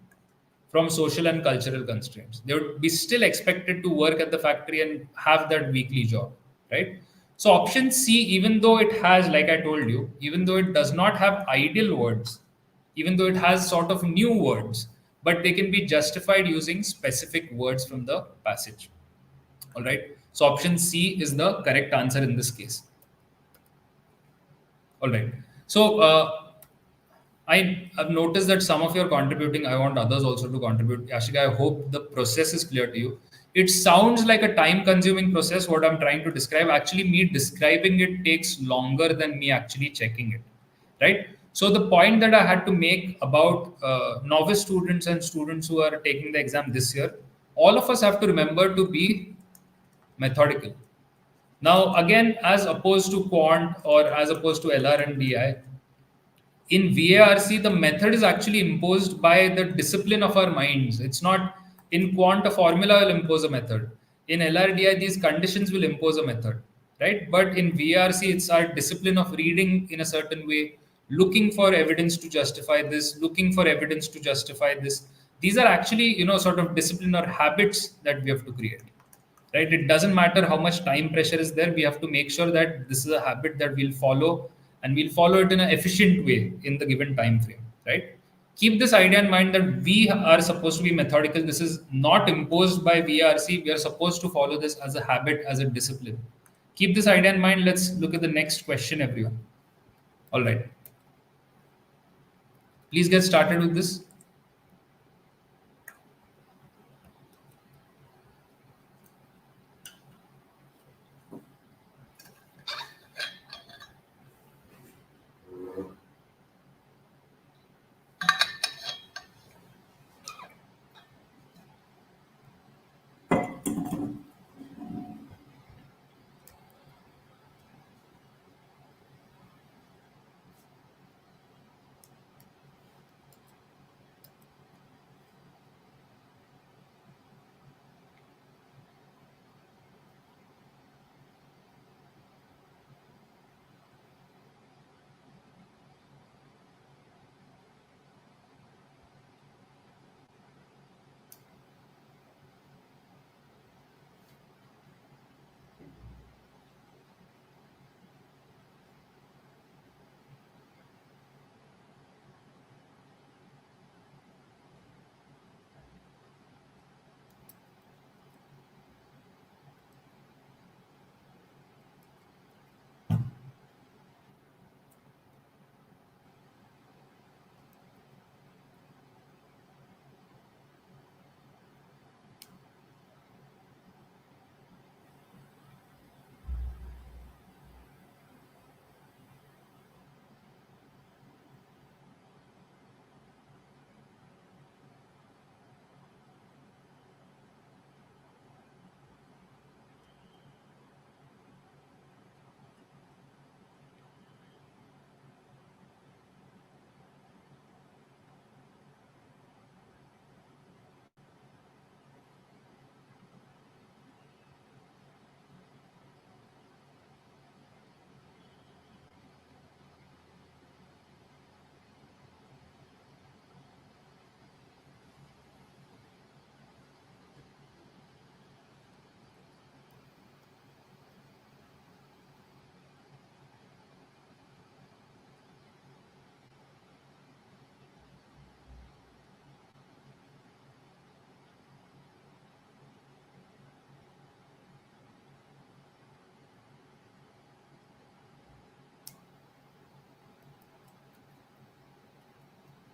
from social and cultural constraints. They would be still expected to work at the factory and have that weekly job, right? So option C, even though it has, like I told you, even though it does not have ideal words, even though it has sort of new words, but they can be justified using specific words from the passage. All right. So option C is the correct answer in this case. All right. So I have noticed that some of you are contributing. I want others also to contribute. Ashika, I hope the process is clear to you. It sounds like a time-consuming process, what I'm trying to describe. Actually, me describing it takes longer than me actually checking it, right? So the point that I had to make about novice students and students who are taking the exam this year, all of us have to remember to be methodical. Now, again, as opposed to quant or as opposed to LR and DI, in VARC, the method is actually imposed by the discipline of our minds. It's not in quant, a formula will impose a method. In LRDI, these conditions will impose a method, right? But in VARC, it's our discipline of reading in a certain way, looking for evidence to justify this, looking for evidence to justify this. These are actually, sort of discipline or habits that we have to create, right? It doesn't matter how much time pressure is there. We have to make sure that this is a habit that we'll follow, and we'll follow it in an efficient way in the given time frame, right? Keep this idea in mind that we are supposed to be methodical. This is not imposed by VRC. We are supposed to follow this as a habit, as a discipline. Keep this idea in mind. Let's look at the next question, everyone. All right, please get started with this.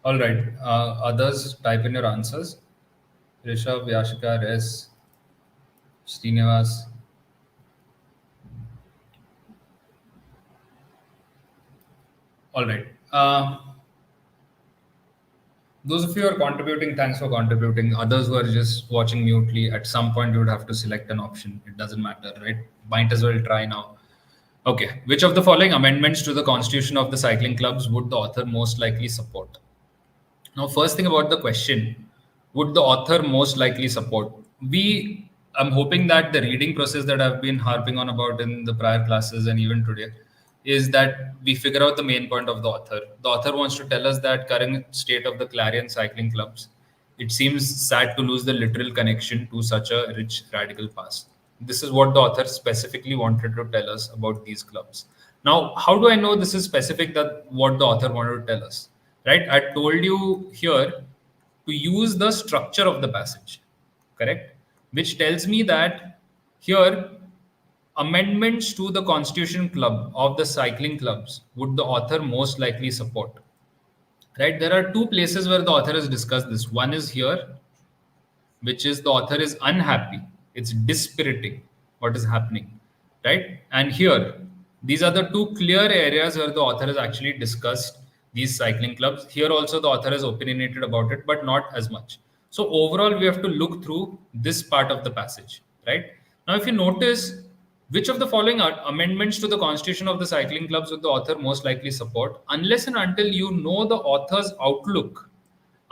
All right, others type in your answers. Rishabh, Yashika, Res, Srinivas. All right. Those of you who are contributing, thanks for contributing. Others who are just watching mutely, at some point you would have to select an option. It doesn't matter, right? Might as well try now. Okay. Which of the following amendments to the constitution of the cycling clubs would the author most likely support? Now, first thing about the question, would the author most likely support? I'm hoping that the reading process that I've been harping on about in the prior classes and even today is that we figure out the main point of the author. The author wants to tell us that current state of the Clarion cycling clubs, it seems sad to lose the literal connection to such a rich radical past. This is what the author specifically wanted to tell us about these clubs. Now, how do I know this is specific that what the author wanted to tell us? Right? I told you here to use the structure of the passage, correct? Which tells me that here amendments to the constitution club of the cycling clubs would the author most likely support, right? There are two places where the author has discussed this. One is here, which is the author is unhappy, it's dispiriting what is happening, right? And here, these are the two clear areas where the author has actually discussed these cycling clubs. Here also the author has opinionated about it, but not as much. So overall, we have to look through this part of the passage, right? Now, if you notice, which of the following amendments to the constitution of the cycling clubs would the author most likely support, unless and until you know the author's outlook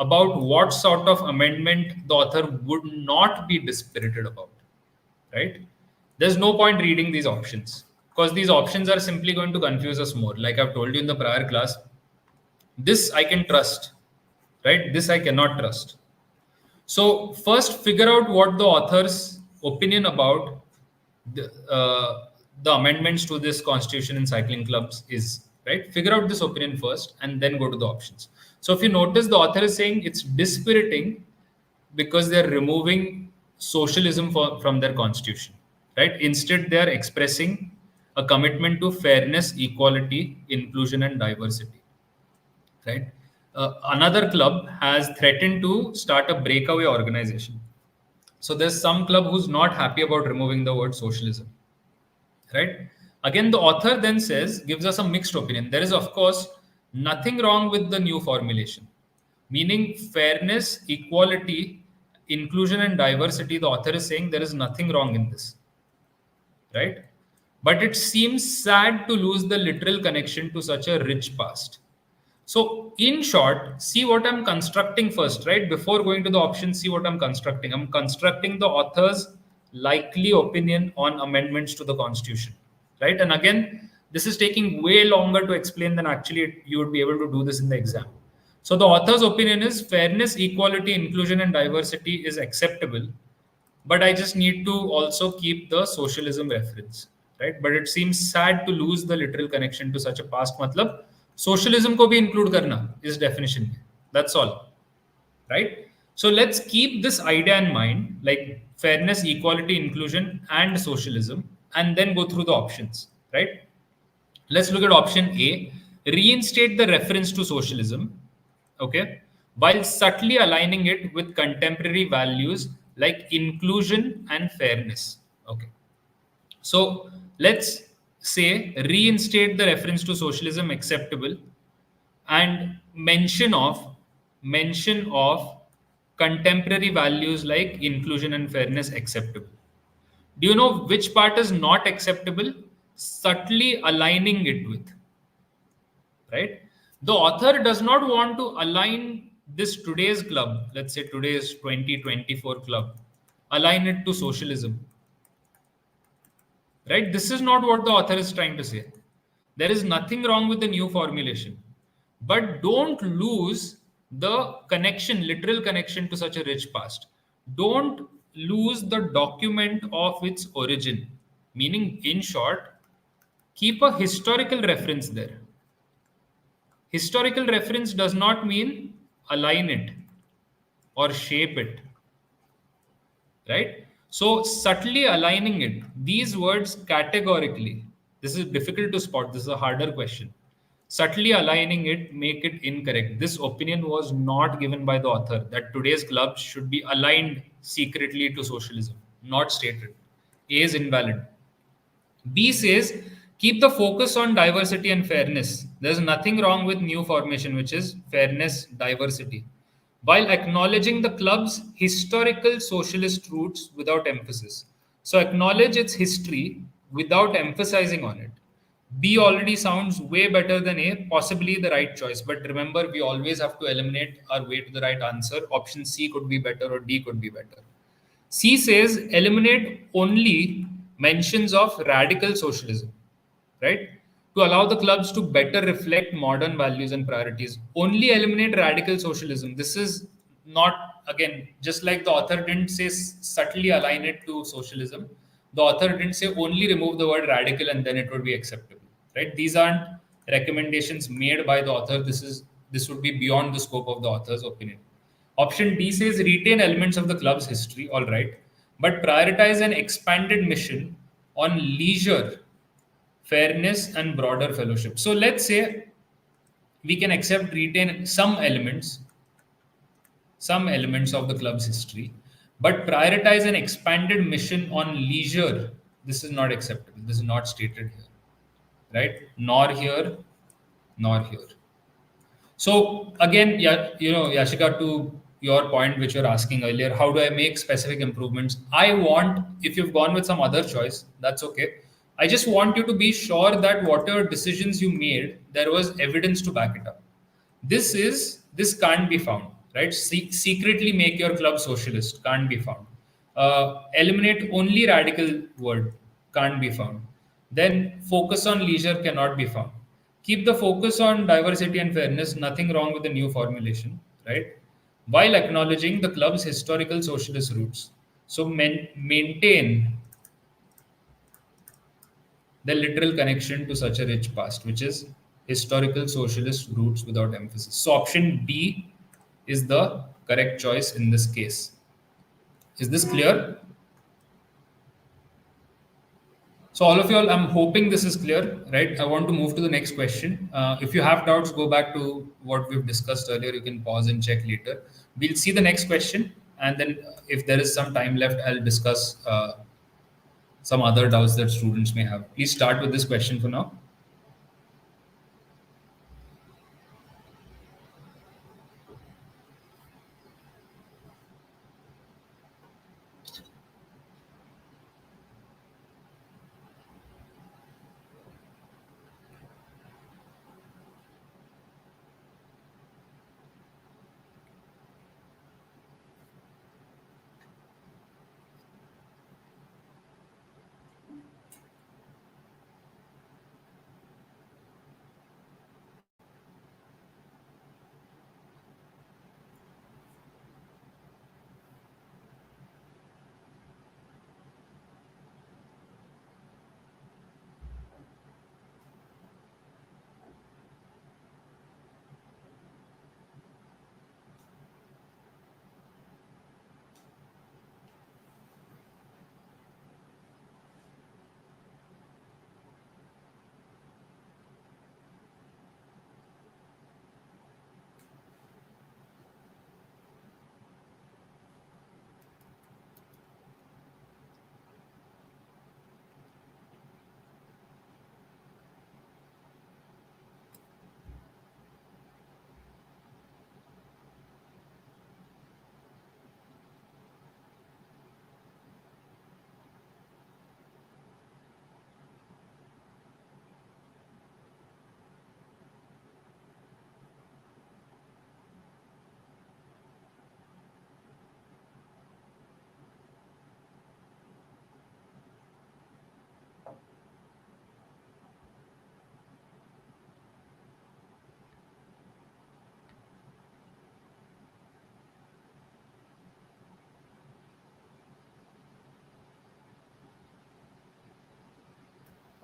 about what sort of amendment the author would not be dispirited about, right? There's no point reading these options because these options are simply going to confuse us more. Like I've told you in the prior class, this I can trust, right? This I cannot trust. So first, figure out what the author's opinion about the amendments to this constitution in cycling clubs is, right? Figure out this opinion first, and then go to the options. So if you notice, the author is saying it's dispiriting because they're removing socialism from their constitution, right? Instead, they are expressing a commitment to fairness, equality, inclusion, and diversity, right? Another club has threatened to start a breakaway organization. So there's some club who's not happy about removing the word socialism, right? Again, the author then says, gives us a mixed opinion. There is, of course, nothing wrong with the new formulation, meaning fairness, equality, inclusion, and diversity. The author is saying there is nothing wrong in this, right? But it seems sad to lose the literal connection to such a rich past. So, in short, see what I'm constructing first, right? Before going to the options, see what I'm constructing. I'm constructing the author's likely opinion on amendments to the Constitution, right? And again, this is taking way longer to explain than actually you would be able to do this in the exam. So, the author's opinion is fairness, equality, inclusion, and diversity is acceptable, but I just need to also keep the socialism reference, right? But it seems sad to lose the literal connection to such a past. Matlab, socialism को भी include करना इस definition में. That's all, right? So let's keep this idea in mind, like fairness, equality, inclusion, and socialism, and then go through the options, right? Let's look at option A. Reinstate the reference to socialism, okay, while subtly aligning it with contemporary values like inclusion and fairness. Okay. So let's say reinstate the reference to socialism acceptable and mention of contemporary values like inclusion and fairness acceptable. Do you know which part is not acceptable? Subtly aligning it with, right? The author does not want to align this today's club, let's say today's 2024 club, align it to socialism, right? This is not what the author is trying to say. There is nothing wrong with the new formulation, but don't lose the connection, literal connection to such a rich past. Don't lose the document of its origin. Meaning, in short, keep a historical reference there. Historical reference does not mean align it or shape it, right? So, subtly aligning it, these words categorically, this is difficult to spot, this is a harder question. Subtly aligning it, make it incorrect. This opinion was not given by the author that today's clubs should be aligned secretly to socialism, not stated. A is invalid. B says, keep the focus on diversity and fairness. There's nothing wrong with new formation, which is fairness, diversity, while acknowledging the club's historical socialist roots without emphasis. So, acknowledge its history without emphasizing on it. B already sounds way better than A, possibly the right choice. But remember, we always have to eliminate our way to the right answer. Option C could be better or D could be better. C says eliminate only mentions of radical socialism, right? To allow the clubs to better reflect modern values and priorities. Only eliminate radical socialism. This is not, again, just like the author didn't say subtly align it to socialism, the author didn't say only remove the word radical and then it would be acceptable, right? These aren't recommendations made by the author. This would be beyond the scope of the author's opinion. Option D says retain elements of the club's history, all right, but prioritize an expanded mission on leisure, fairness, and broader fellowship. So let's say we can accept retain some elements of the club's history, but prioritize an expanded mission on leisure. This is not acceptable. This is not stated here, right? Nor here, nor here. So again, yeah, Yashika, to your point which you're asking earlier, how do I make specific improvements? I want, if you've gone with some other choice, that's okay. I just want you to be sure that whatever decisions you made, there was evidence to back it up. This can't be found, right? Secretly make your club socialist, can't be found. Eliminate only radical word, can't be found. Then focus on leisure, cannot be found. Keep the focus on diversity and fairness, nothing wrong with the new formulation, right? While acknowledging the club's historical socialist roots. So maintain the literal connection to such a rich past, which is historical socialist roots without emphasis. So option B is the correct choice in this case. Is this clear? So all of you all, I'm hoping this is clear, right? I want to move to the next question. If you have doubts, go back to what we've discussed earlier. You can pause and check later. We'll see the next question, and then if there is some time left, I'll discuss some other doubts that students may have. Please start with this question for now.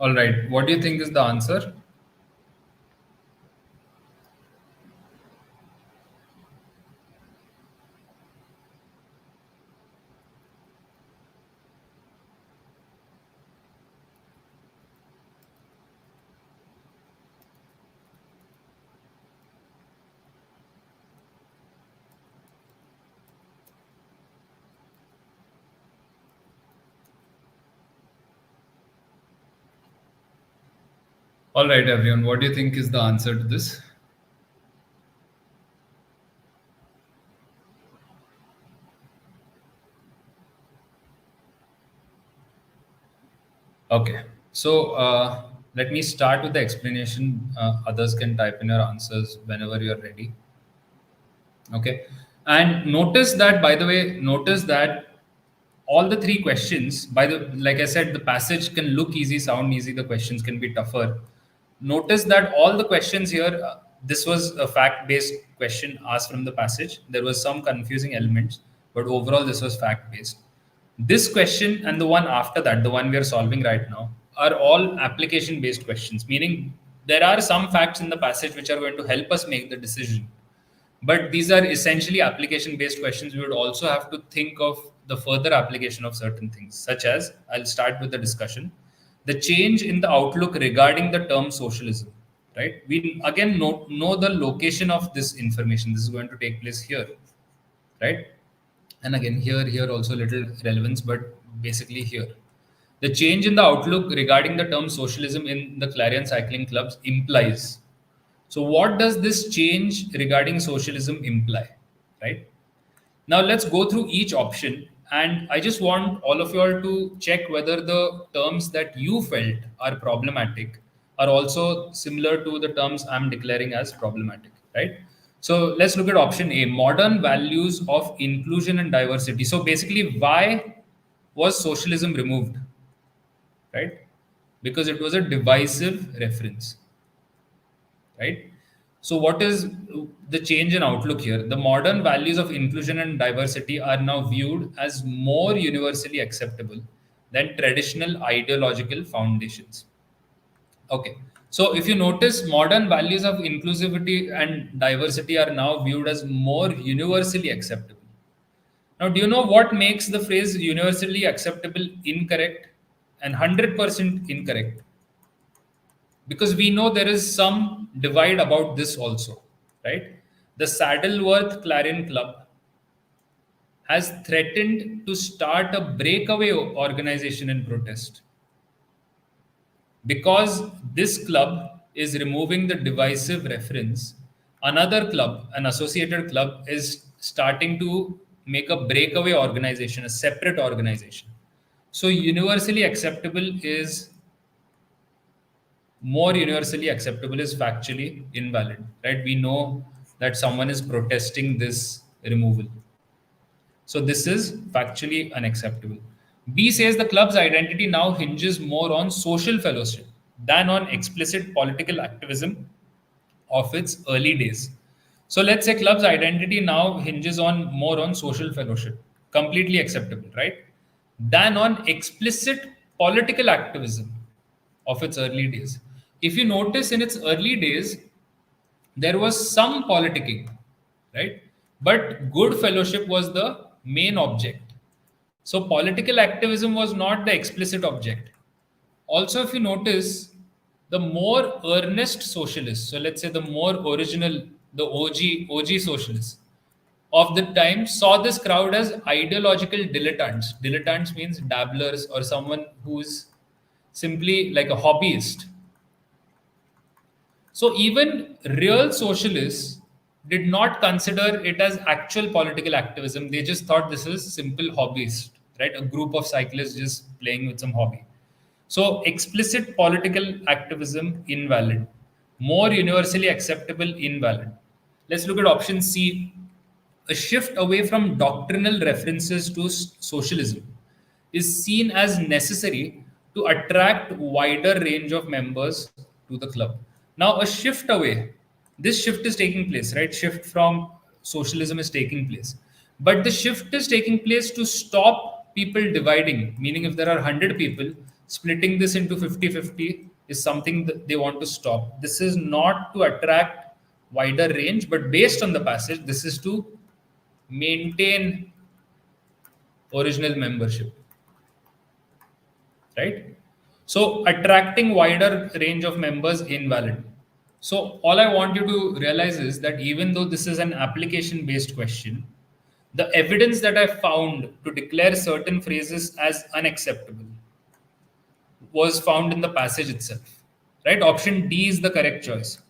All right. What do you think is the answer? All right, everyone. What do you think is the answer to this? Okay. So let me start with the explanation. Others can type in your answers whenever you're ready. Okay. And notice that, by the way, notice that all the three questions, like I said, the passage can look easy, sound easy, the questions can be tougher. Notice that all the questions here, this was a fact based question asked from the passage. There was some confusing elements, but overall, this was fact based. This question and the one after that, the one we are solving right now, are all application based questions, meaning there are some facts in the passage which are going to help us make the decision, but these are essentially application based questions. We would also have to think of the further application of certain things, such as, I'll start with the discussion, the change in the outlook regarding the term socialism, right? We again know the location of this information. This is going to take place here, right? And again, here also little relevance, but basically here. The change in the outlook regarding the term socialism in the Clarion cycling clubs implies. So what does this change regarding socialism imply, right? Now let's go through each option, and I just want all of you all to check whether the terms that you felt are problematic are also similar to the terms I'm declaring as problematic, right? So let's look at option A, modern values of inclusion and diversity. So basically, why was socialism removed, right? Because it was a divisive reference, right? So, what is the change in outlook here? The modern values of inclusion and diversity are now viewed as more universally acceptable than traditional ideological foundations. Okay. So, if you notice, modern values of inclusivity and diversity are now viewed as more universally acceptable. Now, do you know what makes the phrase universally acceptable incorrect and 100% incorrect? Because we know there is some divide about this also, right? The Saddleworth Clarion Club has threatened to start a breakaway organization in protest because this club is removing the divisive reference. Another club, an associated club, is starting to make a breakaway organization, a separate organization. So universally acceptable is more universally acceptable is factually invalid, right? We know that someone is protesting this removal. So this is factually unacceptable. B says the club's identity now hinges more on social fellowship than on explicit political activism of its early days. So let's say club's identity now hinges on more on social fellowship, completely acceptable, right? Than on explicit political activism of its early days. If you notice in its early days, there was some politicking, right? But good fellowship was the main object. So political activism was not the explicit object. Also, if you notice, the more earnest socialists, so let's say the more original, the OG socialists of the time saw this crowd as ideological dilettantes. Dilettantes means dabblers or someone who's simply like a hobbyist. So even real socialists did not consider it as actual political activism. They just thought this is simple hobbyist, right? A group of cyclists just playing with some hobby. So explicit political activism invalid. More universally acceptable invalid. Let's look at option C. A shift away from doctrinal references to socialism is seen as necessary to attract wider range of members to the club. Now, a shift away, this shift is taking place, right? Shift from socialism is taking place. But the shift is taking place to stop people dividing, meaning if there are 100 people, splitting this into 50-50 is something that they want to stop. This is not to attract wider range, but based on the passage, this is to maintain original membership, right? So attracting wider range of members invalid. So all I want you to realize is that even though this is an application based question, the evidence that I found to declare certain phrases as unacceptable was found in the passage itself, right? Option D is the correct choice.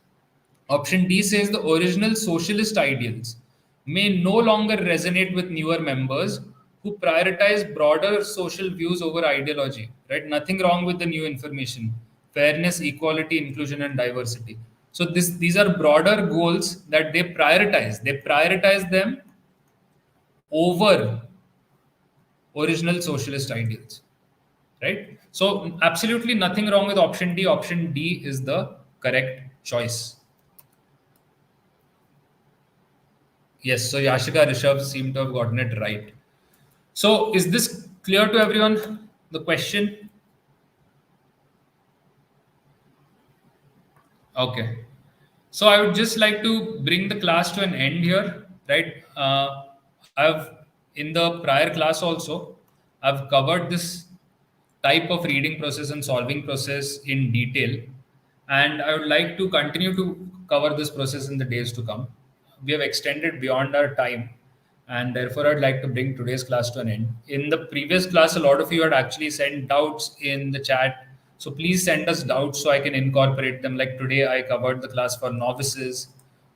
Option D says the original socialist ideals may no longer resonate with newer members who prioritize broader social views over ideology. Right? Nothing wrong with the new information. Fairness, equality, inclusion, and diversity. So these are broader goals that they prioritize. They prioritize them over original socialist ideals. Right? So absolutely nothing wrong with option D. Option D is the correct choice. Yes, so Yashika Rishabh seem to have gotten it right. So is this clear to everyone? The question? Okay. So I would just like to bring the class to an end here, right? I've in the prior class also, I've covered this type of reading process and solving process in detail, and I would like to continue to cover this process in the days to come. We have extended beyond our time, and therefore I'd like to bring today's class to an end. In the previous class, a lot of you had actually sent doubts in the chat So please send us doubts so I can incorporate them. Like today, I covered the class for novices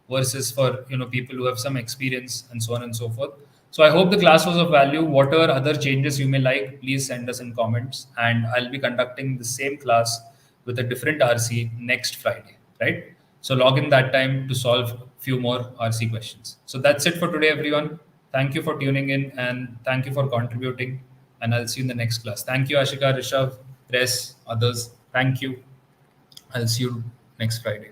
versus for people who have some experience and so on and so forth. So I hope the class was of value. Whatever other changes you may like, please send us in comments, and I'll be conducting the same class with a different RC next Friday, right? So log in that time to solve few more RC questions. So that's it for today, everyone. Thank you for tuning in and thank you for contributing. And I'll see you in the next class. Thank you, Ashika, Rishabh, Res, others. Thank you. I'll see you next Friday.